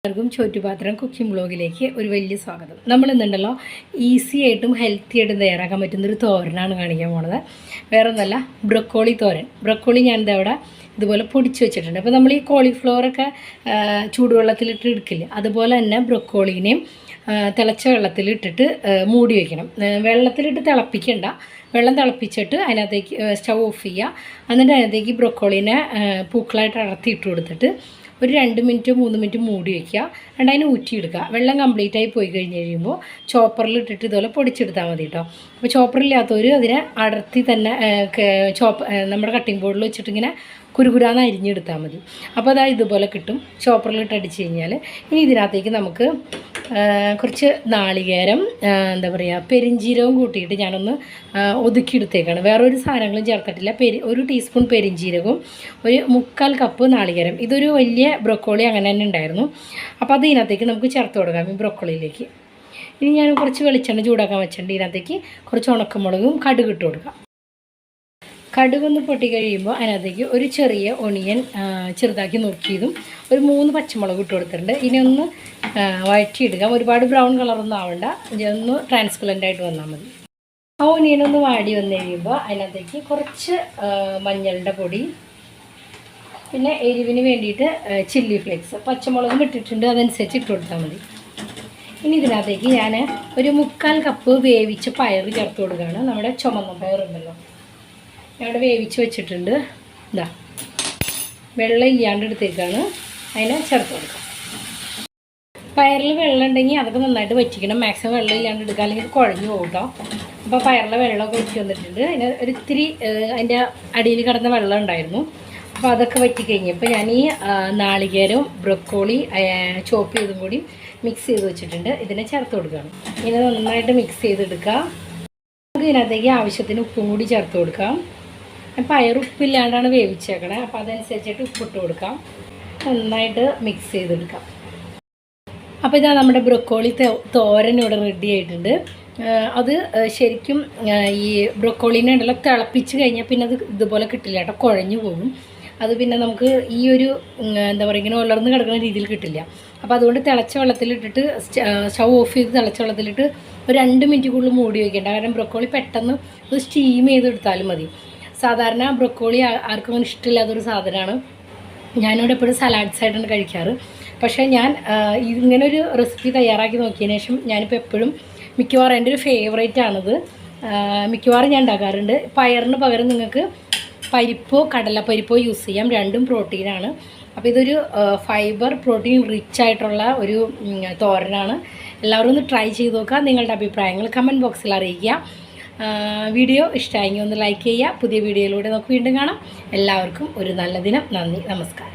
എല്ലാവർക്കും ചോറ്റുപാത്രം കുക്കിംഗ് ബ്ലോഗിലേക്ക് ഒരു വലിയ സ്വാഗതം. നമ്മളിന്നുണ്ടല്ലോ ഈസി ആയിട്ടും ഹെൽത്തി ആയിട്ടും തയ്യാറാക്കാൻ പറ്റുന്നൊരു തോരനാണ് കാണിക്കാൻ പോണത്. വേറെ ഒന്നല്ല, ബ്രൊക്കോളി തോരൻ. ബ്രൊക്കോളി ഞാനിത് അവിടെ ഇതുപോലെ പൊടിച്ച് വെച്ചിട്ടുണ്ട്. അപ്പോൾ നമ്മൾ ഈ കോളിഫ്ലവറൊക്കെ ചൂടുവെള്ളത്തിലിട്ട് എടുക്കില്ലേ, അതുപോലെ തന്നെ ബ്രൊക്കോളീനെയും തിളച്ച വെള്ളത്തിലിട്ടിട്ട് മൂടി വയ്ക്കണം. വെള്ളത്തിലിട്ട് തിളപ്പിക്കണ്ട, വെള്ളം തിളപ്പിച്ചിട്ട് അതിനകത്തേക്ക് സ്റ്റൗ ഓഫ് ചെയ്യുക. എന്നിട്ട് അതിനകത്തേക്ക് ബ്രൊക്കോളീനെ പൂക്കളായിട്ട് അടർത്തിയിട്ട് കൊടുത്തിട്ട് ഒരു 2 മിനിറ്റ് 3 മിനിറ്റ് മൂടി വയ്ക്കുക. എന്നിട്ട് അതിന് ഊറ്റിയെടുക്കുക. വെള്ളം കംപ്ലീറ്റ് ആയി പോയി കഴിഞ്ഞ് കഴിയുമ്പോൾ ചോപ്പറിൽ ഇട്ടിട്ട് ഇതുപോലെ പൊടിച്ചെടുത്താൽ മതി കേട്ടോ. അപ്പോൾ ചോപ്പറില്ലാത്തവർ അതിനെ അടർത്തി തന്നെ നമ്മുടെ കട്ടിംഗ് ബോർഡിൽ വെച്ചിട്ട് ഇങ്ങനെ കുരുകുരാന്ന് അരിഞ്ഞെടുത്താൽ മതി. അപ്പോൾ അതാ ഇതുപോലെ കിട്ടും. ചോപ്പറിലിട്ട് അടിച്ച് കഴിഞ്ഞാൽ ഇനി ഇതിനകത്തേക്ക് നമുക്ക് കുറച്ച് നാളികേരം, എന്താ പറയുക, പെരിഞ്ജീരകവും കൂട്ടിയിട്ട് ഞാനൊന്ന് ഒതുക്കിയെടുത്തേക്കാണ്. വേറൊരു സാധനങ്ങളും ചേർത്തിട്ടില്ല. 1 ടീസ്പൂൺ പെരിഞ്ജീരകവും 1/4 കപ്പ് നാളികേരം. ഇതൊരു വലിയ ബ്രൊക്കോളി അങ്ങനെ തന്നെ ഉണ്ടായിരുന്നു. അപ്പോൾ അത് ഇതിനകത്തേക്ക് നമുക്ക് ചേർത്ത് കൊടുക്കാം, ഈ ബ്രൊക്കോളിയിലേക്ക്. ഇനി ഞാൻ കുറച്ച് വെളിച്ചെണ്ണ ചൂടാക്കാൻ വെച്ചിട്ടുണ്ട്. ഇതിനകത്തേക്ക് കുറച്ച് ഉണക്കമുളകും കടുക് ഇട്ട് കൊടുക്കാം. കടുകൊന്ന് പൊട്ടി കഴിയുമ്പോൾ അതിനകത്തേക്ക് ഒരു ചെറിയ ഒണിയൻ ചെറുതാക്കി നുറുക്കിയതും 3 പച്ചമുളക് ഇട്ട് കൊടുത്തിട്ടുണ്ട്. ഇനി ഒന്ന് വഴറ്റിയെടുക്കാം. ഒരുപാട് ബ്രൗൺ കളറൊന്നും ആവണ്ട, ഒന്ന് ട്രാൻസ്പെറൻ്റ് ആയിട്ട് വന്നാൽ മതി. ആ ഒണിയനൊന്ന് വാടി വന്നു കഴിയുമ്പോൾ അതിനകത്തേക്ക് കുറച്ച് മഞ്ഞളുടെ പൊടി, പിന്നെ എരിവിന് വേണ്ടിയിട്ട് ചില്ലി ഫ്ലേക്സ്, പച്ചമുളകും ഇട്ടിട്ടുണ്ട്, അതനുസരിച്ച് ഇട്ട് കൊടുത്താൽ മതി. ഇനി ഇതിനകത്തേക്ക് ഞാൻ ഒരു 1/4 കപ്പ് വേവിച്ച പയർ ചേർത്ത് കൊടുക്കുകയാണ്. നമ്മുടെ ചുമന്ന പയറുണ്ടല്ലോ, അവിടെ വേവിച്ച് വെച്ചിട്ടുണ്ട്. ഇതാ വെള്ളം ഇല്ലാണ്ട് എടുത്തേക്കാണ്, അതിനെ ചേർത്ത് കൊടുക്കാം. പയറിൽ വെള്ളം ഉണ്ടെങ്കിൽ അതൊക്കെ നന്നായിട്ട് വറ്റിക്കണം. മാക്സിമം വെള്ളം ഇല്ലാണ്ട് എടുക്കുക, അല്ലെങ്കിൽ കുഴഞ്ഞു പോകും കേട്ടോ. അപ്പോൾ പയറിലെ വെള്ളമൊക്കെ വറ്റി വന്നിട്ടുണ്ട്. അതിന് ഒരിത്തിരി അതിൻ്റെ അടിയിൽ കിടന്ന വെള്ളം ഉണ്ടായിരുന്നു. അപ്പോൾ അതൊക്കെ വറ്റി കഴിഞ്ഞപ്പോൾ ഞാൻ ഈ നാളികേരവും ബ്രൊക്കോളി ചോപ്പ് ചെയ്തും കൂടി മിക്സ് ചെയ്ത് വെച്ചിട്ടുണ്ട്. ഇതിനെ ചേർത്ത് കൊടുക്കുകയാണ്. ഇനി നന്നായിട്ട് മിക്സ് ചെയ്തെടുക്കുക. നമുക്ക് ഇതിനകത്തേക്ക് ആവശ്യത്തിന് ഉപ്പും കൂടി ചേർത്ത് കൊടുക്കാം. പയർ ഉപ്പില്ലാണ്ടാണ് വേവിച്ചേക്കണേ, അപ്പോൾ അതനുസരിച്ചിട്ട് ഉപ്പിട്ട് കൊടുക്കാം. നന്നായിട്ട് മിക്സ് ചെയ്തെടുക്കാം. അപ്പോൾ ഇതാ നമ്മുടെ ബ്രൊക്കോളി തോരൻ ഇവിടെ റെഡി ആയിട്ടുണ്ട്. അത് ശരിക്കും ഈ ബ്രൊക്കോളീനെ ഉണ്ടല്ലോ തിളപ്പിച്ച് കഴിഞ്ഞാൽ പിന്നെ അത് ഇതുപോലെ കിട്ടില്ല കേട്ടോ, കുഴഞ്ഞു പോകും. അത് പിന്നെ നമുക്ക് ഈ ഒരു എന്താ പറയുക, ഇങ്ങനെ ഉലർന്ന് കിടക്കുന്ന രീതിയിൽ കിട്ടില്ല. അപ്പോൾ അതുകൊണ്ട് തിളച്ച വെള്ളത്തിലിട്ടിട്ട് സ്റ്റൗ ഓഫ് ചെയ്ത് തിളച്ച വെള്ളത്തിലിട്ട് ഒരു 2 മിനിറ്റ് കൂടുതൽ മൂടി വയ്ക്കേണ്ട. കാരണം ബ്രൊക്കോളി പെട്ടെന്ന് അത് സ്റ്റീം ചെയ്തെടുത്താലും മതി. സാധാരണ ബ്രൊക്കോളി ആർക്കും അങ്ങനെ ഇഷ്ടമില്ലാത്തൊരു സാധനമാണ്. ഞാനിവിടെ എപ്പോഴും സലാഡ്സ് ആയിട്ടാണ് കഴിക്കാറ്. പക്ഷേ ഞാൻ ഇങ്ങനൊരു റെസിപ്പി തയ്യാറാക്കി നോക്കിയതിന് ശേഷം ഞാനിപ്പോൾ എപ്പോഴും മിക്കവാറും എൻ്റെ ഒരു ഫേവറേറ്റ് ആണിത്. മിക്കവാറും ഞാൻ ഉണ്ടാക്കാറുണ്ട്. പയറിന് പകരം നിങ്ങൾക്ക് പരിപ്പോ കടലപ്പരിപ്പോ യൂസ് ചെയ്യാം, രണ്ടും പ്രോട്ടീനാണ്. അപ്പോൾ ഇതൊരു ഫൈബർ പ്രോട്ടീൻ റിച്ച് ആയിട്ടുള്ള ഒരു തോരനാണ്. എല്ലാവരും ഒന്ന് ട്രൈ ചെയ്ത് നോക്കുക. നിങ്ങളുടെ അഭിപ്രായങ്ങൾ കമൻറ്റ് ബോക്സിൽ അറിയിക്കുക. വീഡിയോ ഇഷ്ടമായെങ്കിൽ ഒന്ന് ലൈക്ക് ചെയ്യുക. പുതിയ വീഡിയോയിലൂടെ നമുക്ക് വീണ്ടും കാണാം. എല്ലാവർക്കും ഒരു നല്ല ദിനം. നന്ദി, നമസ്കാരം.